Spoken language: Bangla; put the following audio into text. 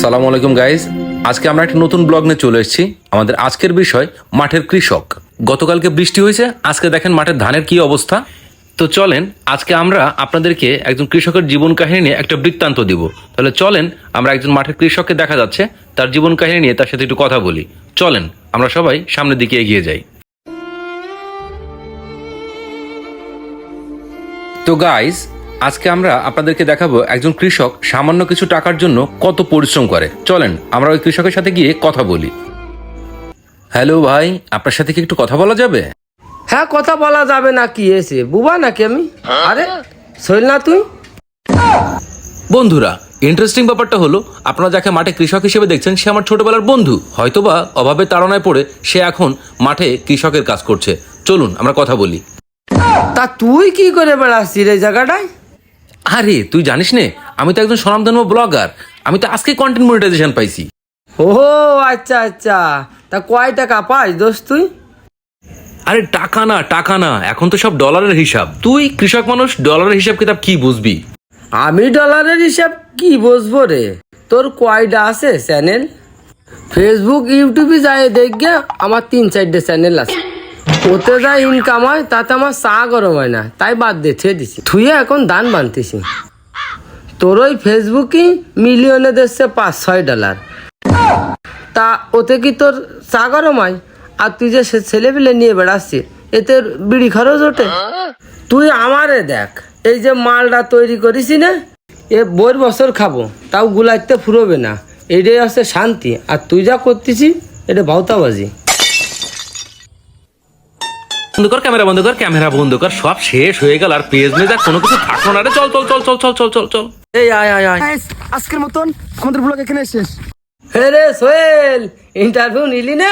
আসসালামু আলাইকুম গাইজ। আজকে আমরা একটা নতুন ব্লগ নিয়ে চলে এসেছি। আমাদের আজকের বিষয় মাঠের কৃষক। গতকালকে বৃষ্টি হয়েছে, আজকে দেখেন মাঠের ধানের কি অবস্থা। তো চলেন আজকে আমরা আপনাদেরকে একজন কৃষকের জীবন কাহিনী নিয়ে একটা বৃত্তান্ত দিব। তাহলে চলেন আমরা একজন মাঠের কৃষককে দেখা যাচ্ছে, তার জীবন কাহিনী নিয়ে তার সাথে একটু কথা বলি। চলেন আমরা সবাই সামনের দিকে এগিয়ে যাই। তো গাইজ, আজকে আমরা আপনাদেরকে দেখাবো একজন কৃষক সামান্য কিছু টাকার জন্য কত পরিশ্রম করে। চলেন আমরা ওই কৃষকের সাথে গিয়ে কথা বলি। হ্যালো ভাই, আপনার সাথে কি একটু কথা বলা যাবে? হ্যাঁ, কথা বলা যাবে না। কি এসে বুবা নাকি আমি? আরে শৈল না তুই? বন্ধুরা, ইন্টারেস্টিং ব্যাপারটা হলো, আপনারা যাকে মাঠে কৃষক হিসেবে দেখছেন সে আমার ছোটবেলার বন্ধু। হয়তোবা অভাবে তাড়নায় পড়ে সে এখন মাঠে কৃষকের কাজ করছে। চলুন আমরা কথা বলি। তা তুই কি করে বেড়াচ্ছিস এই জায়গাটায়? আরে তুই জানিস নে, আমি তো একজন স্বনামধন্য ব্লগার। আমি তো আজকে কন্টেন্ট মনিটাইজেশন পাইছি। ও আচ্ছা আচ্ছা, তা কয় টাকা পাস দোস্ত তুই? আরে টাকা না, এখন তো সব ডলারের হিসাব। তুই কৃষক মানুষ, ডলারের হিসাব কিতাব কি বুঝবি? আমি ডলারের হিসাব কি বুঝবো রে? তোর কয়টা আছে চ্যানেল? ফেসবুক ইউটিউবে যায় দেখবে আমার 3-4টে চ্যানেল আছে। ওতে যা ইনকাম হয় তাতে আমার চা গরম হয় না, তাই বাদ দিয়ে ছেড়ে দিছি। তুই এখন দান বানতেছি। তোর ওই ফেসবুকই মিলিয়নে দিচ্ছে $5-6। তা ওতে কি তোর চা গরম হয়? আর তুই যে ছেলে পেলে নিয়ে বেড়াচ্ছিস, এতে বিড়ি খরচ ওঠে? তুই আমারে দেখ, এই যে মালটা তৈরি করিস না, এ বইয়ের বছর খাবো তাও গুলাইতে ফুরোবে না। এটাই হচ্ছে শান্তি। আর তুই যা করতেছি এটা ভাউতাবাজি। বন্ধ কর ক্যামেরা, বন্ধ কর। সব শেষ হয়ে গেল আর পেজ নিয়ে যা কোনো কিছু থাকলো না রে। চল চল চল চল চল চল চল চল। এই আয় আয় আয়। আজকের মতন আমাদের ব্লগ এখানে শেষ। হে রে সোহেল, ইন্টারভিউ নিলি না?